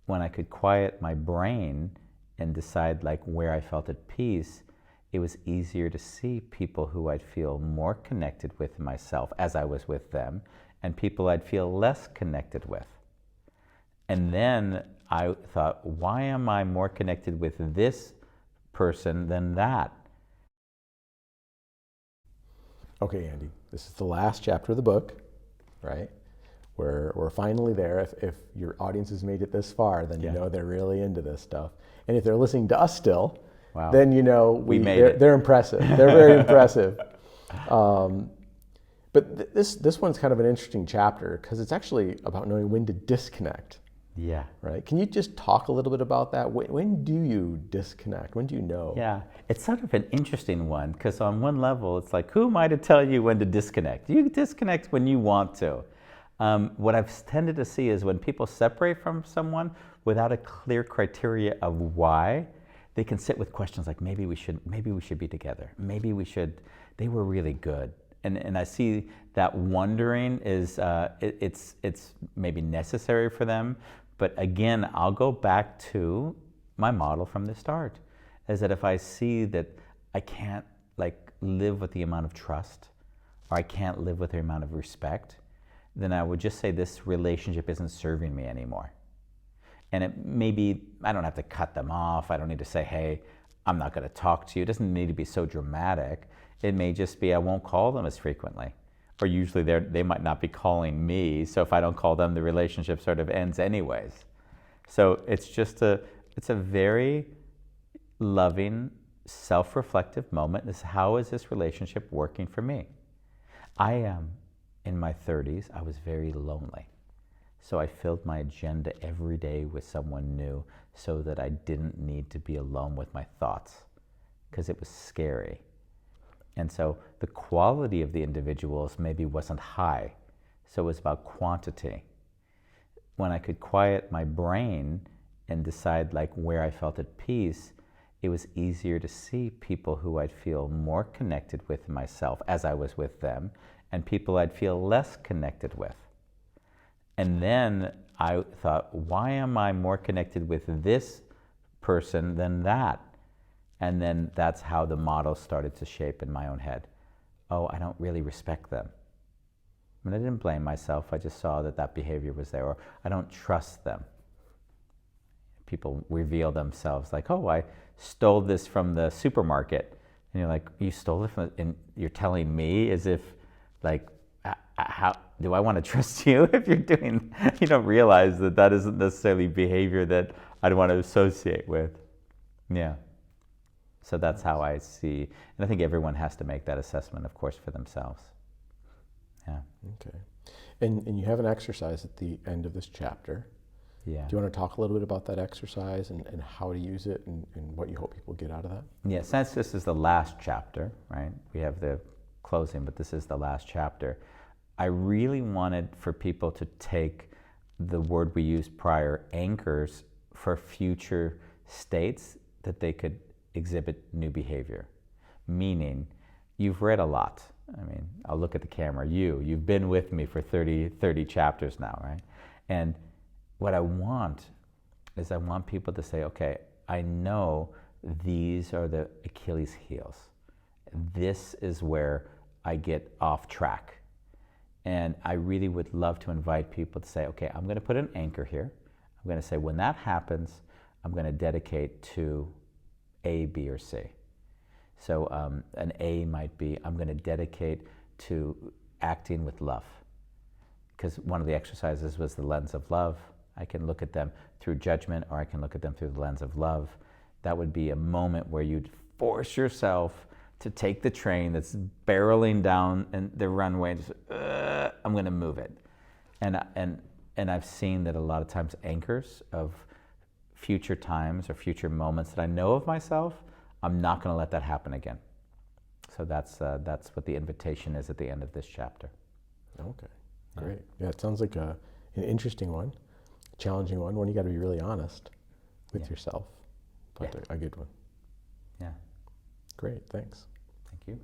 when I could quiet my brain and decide like where I felt at peace, it was easier to see people who I'd feel more connected with myself as I was with them, and people I'd feel less connected with. And then I thought, why am I more connected with this person than that? Okay, Andy, this is the last chapter of the book, right? We're finally there. If your audience has made it this far, then you know they're really into this stuff. And if they're listening to us still, then you know they're impressive. They're very impressive. But this one's kind of an interesting chapter because it's actually about knowing when to disconnect. Yeah. Right. Can you just talk a little bit about that? When do you disconnect? When do you know? Yeah. It's sort of an interesting one because on one level, it's like, who am I to tell you when to disconnect? You disconnect when you want to. What I've tended to see is when people separate from someone without a clear criteria of why, they can sit with questions like, maybe we should be together. Maybe we should, they were really good. And I see that wondering is, it's maybe necessary for them. But again, I'll go back to my model from the start, is that if I see that I can't like live with the amount of trust, or I can't live with the amount of respect, then I would just say this relationship isn't serving me anymore. And it maybe, I don't have to cut them off. I don't need to say, hey, I'm not going to talk to you. It doesn't need to be so dramatic. It may just be I won't call them as frequently. Or usually they might not be calling me, so if I don't call them, the relationship sort of ends anyways. So it's a very loving, self-reflective moment. Is how is this relationship working for me? I am in my 30s, I was very lonely. So I filled my agenda every day with someone new so that I didn't need to be alone with my thoughts because it was scary. And so the quality of the individuals maybe wasn't high. So it was about quantity. When I could quiet my brain and decide like where I felt at peace, it was easier to see people who I'd feel more connected with myself as I was with them, and people I'd feel less connected with. And then I thought, why am I more connected with this person than that? And then that's how the model started to shape in my own head. Oh, I don't really respect them. I mean, I didn't blame myself. I just saw that that behavior was there. Or I don't trust them. People reveal themselves like, oh, I stole this from the supermarket. And you're like, you stole it from, and you're telling me as if, like, how do I want to trust you if you're doing, you don't realize that that isn't necessarily behavior that I'd want to associate with. Yeah. So that's how I see, and I think everyone has to make that assessment, of course, for themselves. Yeah. Okay. And you have an exercise at the end of this chapter. Yeah. Do you want to talk a little bit about that exercise and how to use it and what you hope people get out of that? Yeah, since this is the last chapter, right? We have the closing, but this is the last chapter. I really wanted for people to take the word we used prior, anchors, for future states that they could exhibit new behavior. Meaning, you've read a lot. I mean, I'll look at the camera. You've been with me for 30 chapters now, right? And what I want is I want people to say, okay, I know these are the Achilles heels. This is where I get off track. And I really would love to invite people to say, okay, I'm going to put an anchor here. I'm going to say, when that happens, I'm going to dedicate to A, B, or C. So an A might be, I'm going to dedicate to acting with love. Because one of the exercises was the lens of love. I can look at them through judgment, or I can look at them through the lens of love. That would be a moment where you'd force yourself to take the train that's barreling down and the runway and just, I'm going to move it. And I've seen that a lot of times anchors of future times or future moments that I know of myself, I'm not going to let that happen again. So that's what the invitation is at the end of this chapter. Okay, great. Yeah, it sounds like an interesting one, a challenging one you got to be really honest with yourself, but a good one. Yeah. Great, thanks. Thank you.